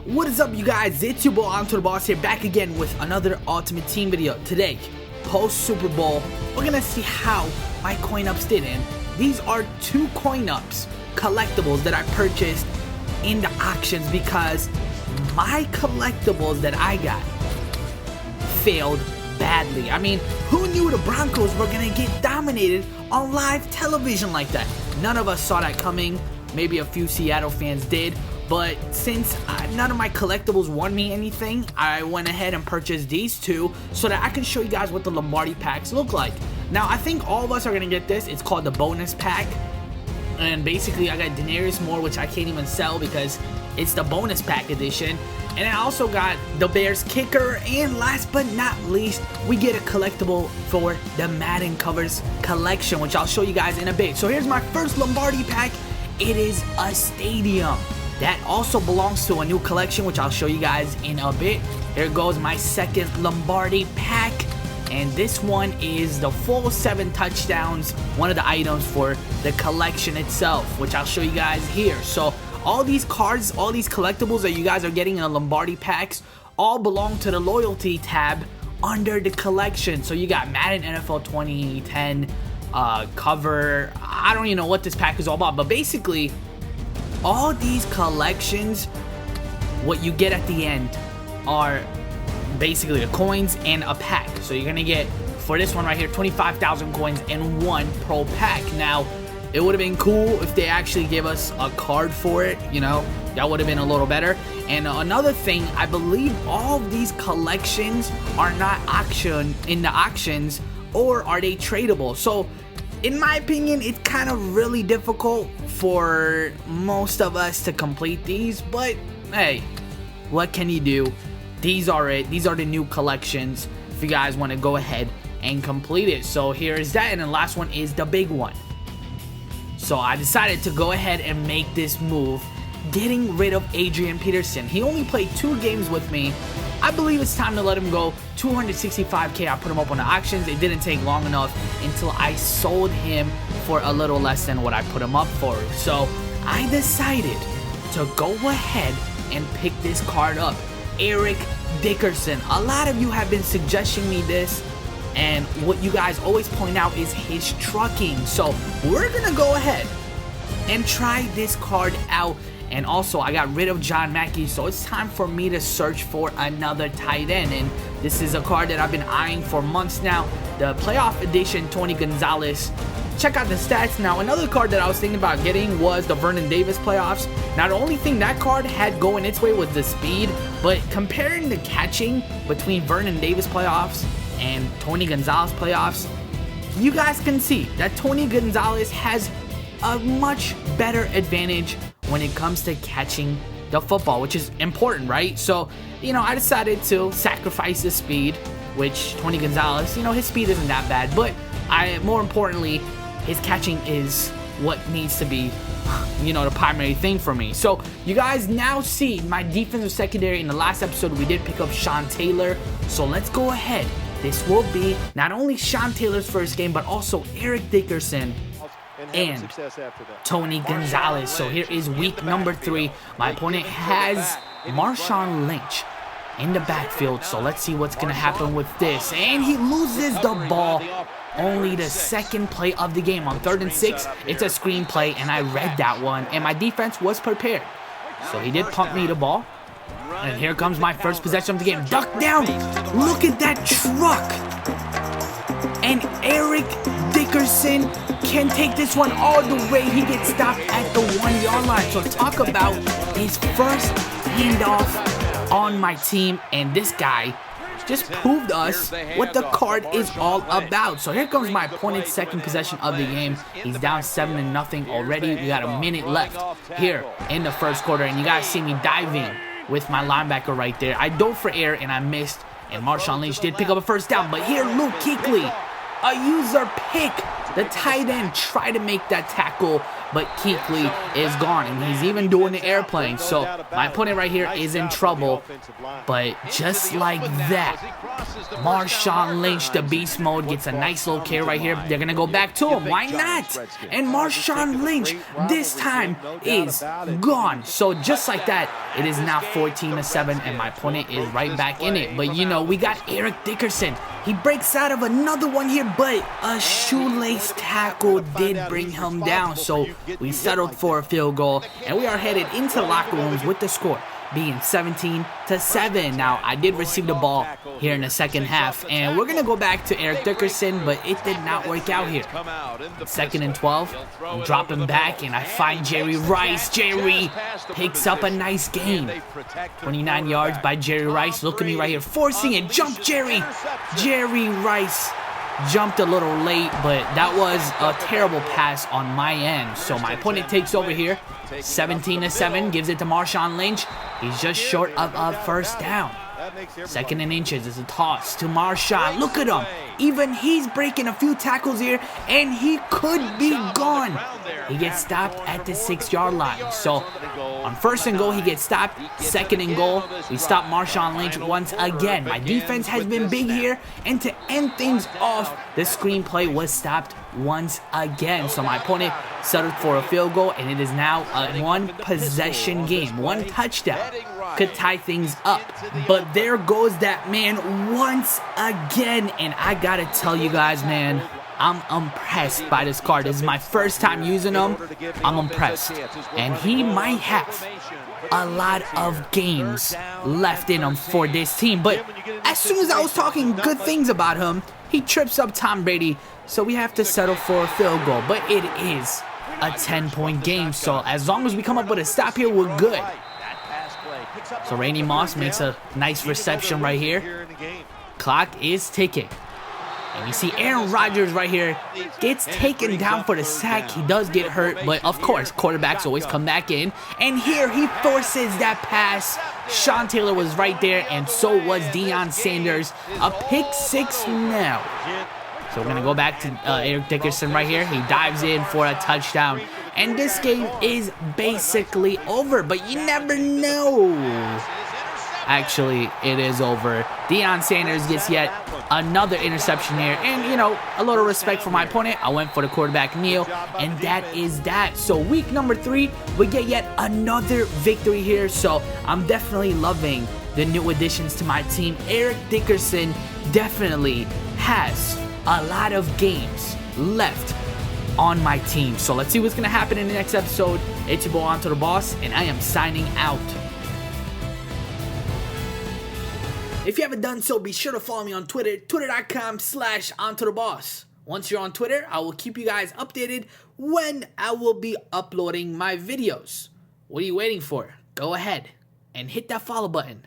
What is up, you guys? It's your boy AntoDaBoss here, back again with another Ultimate Team video. Today, post Super Bowl, we're gonna see how my coin ups did. And these are 2 coin ups collectibles that I purchased in the auctions because my collectibles that I got failed badly. I mean, who knew the Broncos were gonna get dominated on live television like that? None of us saw that coming. Maybe a few Seattle fans did. But since none of my collectibles won me anything, I went ahead and purchased these 2 so that I can show you guys what the Lombardi packs look like. Now, I think all of us are going to get this. It's called the bonus pack. And basically, I got Daenerys Moore, which I can't even sell because it's the bonus pack edition. And I also got the Bears kicker. And last but not least, we get a collectible for the Madden covers collection, which I'll show you guys in a bit. So here's my first Lombardi pack. It is a stadium. That also belongs to a new collection, which I'll show you guys in a bit. Here goes my second Lombardi pack. And this one is the full 7 touchdowns, one of the items for the collection itself, which I'll show you guys here. So all these cards, all these collectibles that you guys are getting in the Lombardi packs, all belong to the loyalty tab under the collection. So you got Madden NFL 2010 cover. I don't even know what this pack is all about, but basically, all these collections, what you get at the end are basically the coins and a pack. So you're gonna get, for this one right here, 25,000 coins and 1 pro pack. Now, it would have been cool if they actually gave us a card for it, you know, that would have been a little better. And another thing, I believe all of these collections are not in the auctions, or are they tradable? So in my opinion, it's kind of really difficult for most of us to complete these, but hey, what can you do? These are it. These are the new collections if you guys want to go ahead and complete it. So here is that, and the last one is the big one. So I decided to go ahead and make this move, getting rid of Adrian Peterson. He only played 2 games with me. I believe it's time to let him go. 265K, I put him up on the auctions. It didn't take long enough until I sold him for a little less than what I put him up for. So I decided to go ahead and pick this card up. Eric Dickerson. A lot of you have been suggesting me this, and what you guys always point out is his trucking. So we're gonna go ahead and try this card out. And also, I got rid of John Mackey, so it's time for me to search for another tight end. And this is a card that I've been eyeing for months now. The playoff edition, Tony Gonzalez. Check out the stats. Now, another card that I was thinking about getting was the Vernon Davis playoffs. Now, the only thing that card had going its way was the speed. But comparing the catching between Vernon Davis playoffs and Tony Gonzalez playoffs, you guys can see that Tony Gonzalez has a much better advantage when it comes to catching the football, which is important, right? So, you know, I decided to sacrifice the speed, which Tony Gonzalez, you know, his speed isn't that bad, but more importantly, his catching is what needs to be, you know, the primary thing for me. So you guys now see my defensive secondary. In the last episode, we did pick up Sean Taylor. So let's go ahead. This will be not only Sean Taylor's first game, but also Eric Dickerson and Tony Gonzalez. So here is week number 3. My opponent has Marshawn Lynch in the backfield. So let's see what's going to happen with this. And he loses the ball. Only the second play of the game on 3rd and 6. It's a screen play, and I read that one, and my defense was prepared. So he did pump me the ball. And here comes my first possession of the game. Duck down. Look at that truck. And Eric Dickerson can take this one all the way. He gets stopped at the 1-yard line. So talk about his first handoff on my team. And this guy just proved us what the card is all about. So here comes my opponent's second possession of the game. He's down 7-0 already. We got a minute left here in the first quarter. And you guys see me diving with my linebacker right there. I dove for air and I missed. And Marshawn Lynch did pick up a first down. But here, Luke Kuechly, a user pick. The tight end tried to make that tackle, but Kuechly is gone, and he's even doing the airplane. So my opponent right here is in trouble. But just like that, Marshawn Lynch, the beast mode, gets a nice little carry right here. They're going to go back to him. Why not? And Marshawn Lynch this time is gone. So just like that, it is now 14-7, and my opponent is right back in it. But you know, we got Eric Dickerson. He breaks out of another one here, but a shoelace tackle did bring him down. So we settled for a field goal, and we are headed into locker rooms with the score being 17-7. Now, I did receive the ball here in the second half, and we're going to go back to Eric Dickerson, but it did not work out here. 2nd and 12, I'm dropping back, and I find Jerry Rice. Jerry picks up a nice gain. 29 yards by Jerry Rice. Look at me right here, forcing it. Jump, Jerry. Jerry Rice jumped a little late, but that was a terrible pass on my end. So my opponent takes over here. 17-7, gives it to Marshawn Lynch. He's just short of a first down. 2nd and inches is a toss to Marshawn. Look at him. Even he's breaking a few tackles here, and he could be gone. He gets stopped at the 6-yard line. So on 1st and goal, he gets stopped. 2nd and goal, we stop Marshawn Lynch once again. My defense has been big here, and to end things off, the screenplay was stopped once again. So my opponent settled for a field goal, and it is now a one-possession game. One touchdown could tie things up, but there goes that man once again. And I gotta tell you guys, man, I'm impressed by this card. This is my first time using him. I'm impressed, and he might have a lot of games left in him for this team. But as soon as I was talking good things about him, he trips up Tom Brady, so we have to settle for a field goal. But it is a 10-point game, so as long as we come up with a stop here, we're good. So Randy Moss makes a nice reception right here. Clock is ticking. And you see Aaron Rodgers right here gets taken down for the sack. He does get hurt, but of course, quarterbacks always come back in. And here he forces that pass. Sean Taylor was right there, and so was Deion Sanders. A pick six now. So we're going to go back to Eric Dickerson right here. He dives in for a touchdown. And this game is basically over, but you never know. Actually, it is over. Deion Sanders gets yet another interception here. And, you know, a little respect for my opponent. I went for the quarterback kneel, and that is that. So week number 3, we get yet another victory here. So I'm definitely loving the new additions to my team. Eric Dickerson definitely has a lot of games left on my team. So let's see what's going to happen in the next episode. It's your boy AntoDaBoss, and I am signing out. If you haven't done so, be sure to follow me on Twitter, twitter.com/AntoDaBoss. Once you're on Twitter, I will keep you guys updated when I will be uploading my videos. What are you waiting for? Go ahead and hit that follow button.